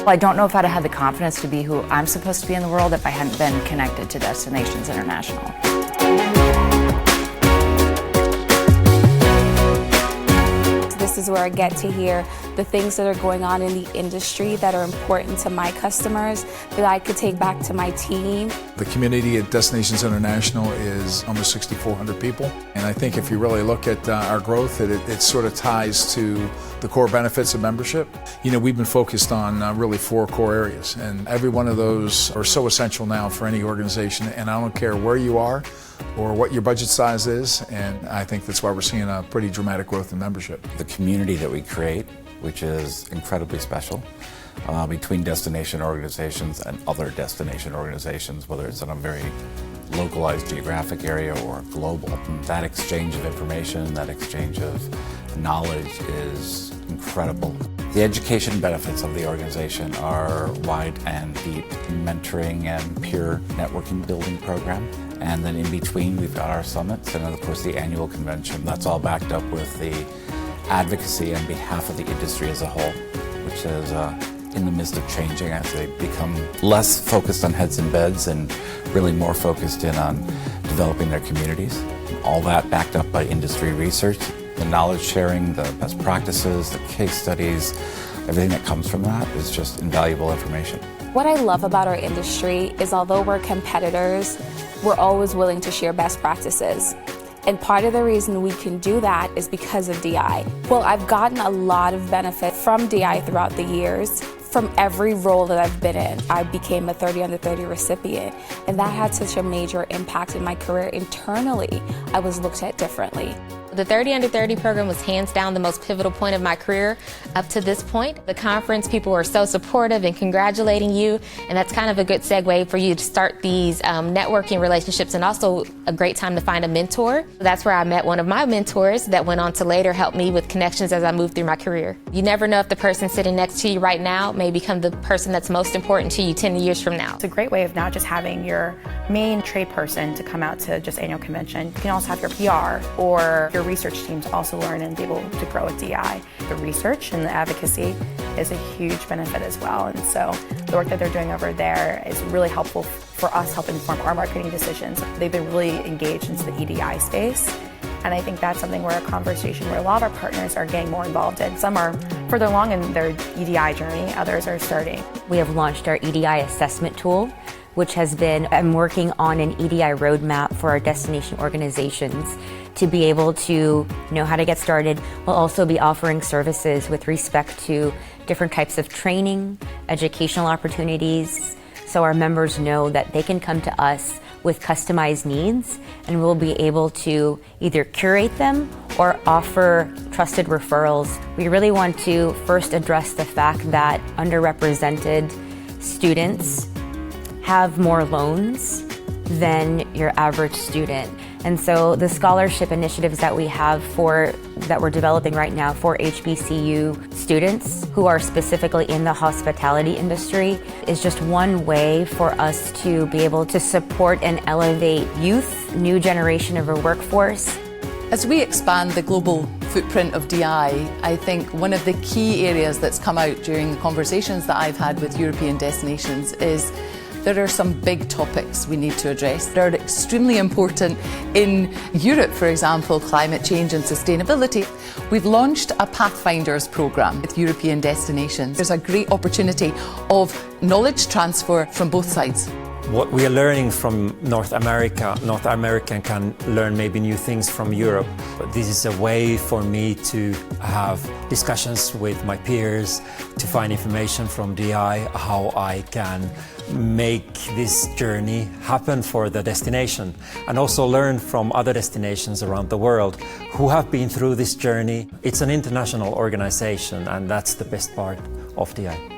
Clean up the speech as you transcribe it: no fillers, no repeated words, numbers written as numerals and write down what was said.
I don't know if I'd have had the confidence to be who I'm supposed to be in the world if I hadn't been connected to Destinations International. This is where I get to hear the things that are going on in the industry that are important to my customers that I could take back to my team. The community at Destinations International is almost 6,400 people. And I think if you really look at our growth, it sort of ties to the core benefits of membership. You know, we've been focused on really 4 core areas, and every one of those are so essential now for any organization, and I don't care where you are or what your budget size is, and I think that's why we're seeing a pretty dramatic growth in membership. The community that we create, which is incredibly special, between destination organizations and other destination organizations, whether it's in a very localized geographic area or global. That exchange of information, that exchange of knowledge is incredible. The education benefits of the organization are wide and deep. Mentoring and peer networking building program. And then in between we've got our summits and then of course the annual convention. That's all backed up with the advocacy on behalf of the industry as a whole, which is in the midst of changing as they become less focused on heads and beds and really more focused in on developing their communities. All that backed up by industry research, the knowledge sharing, the best practices, the case studies, everything that comes from that is just invaluable information. What I love about our industry is although we're competitors, we're always willing to share best practices. And part of the reason we can do that is because of DI. Well, I've gotten a lot of benefit from DI throughout the years. From every role that I've been in, I became a 30 under 30 recipient, and that had such a major impact in my career. Internally, I was looked at differently. The 30 Under 30 program was hands down the most pivotal point of my career up to this point. The conference, people were so supportive and congratulating you, and that's kind of a good segue for you to start these networking relationships, and also a great time to find a mentor. That's where I met one of my mentors that went on to later help me with connections as I moved through my career. You never know if the person sitting next to you right now may become the person that's most important to you 10 years from now. It's a great way of not just having your main trade person to come out to just annual convention. You can also have your PR or your research teams also learn and be able to grow at DI. The research and the advocacy is a huge benefit as well, and so the work that they're doing over there is really helpful for us, helping inform our marketing decisions. They've been really engaged into the EDI space, and I think that's something where a conversation where a lot of our partners are getting more involved in. Some are further along in their EDI journey, others are starting. We have launched our EDI assessment tool, which has been, I'm working on an EDI roadmap for our destination organizations to be able to know how to get started. We'll also be offering services with respect to different types of training, educational opportunities, so our members know that they can come to us with customized needs, and we'll be able to either curate them or offer trusted referrals. We really want to first address the fact that underrepresented students have more loans than your average student. And so the scholarship initiatives that we have that we're developing right now for HBCU students who are specifically in the hospitality industry is just one way for us to be able to support and elevate youth, new generation of our workforce. As we expand the global footprint of DI, I think one of the key areas that's come out during the conversations that I've had with European destinations is there are some big topics we need to address. They're extremely important in Europe, for example, climate change and sustainability. We've launched a Pathfinders programme with European destinations. There's a great opportunity of knowledge transfer from both sides. What we are learning from North America can learn maybe new things from Europe. But this is a way for me to have discussions with my peers, to find information from DI, how I can make this journey happen for the destination, and also learn from other destinations around the world who have been through this journey. It's an international organization, and that's the best part of DI.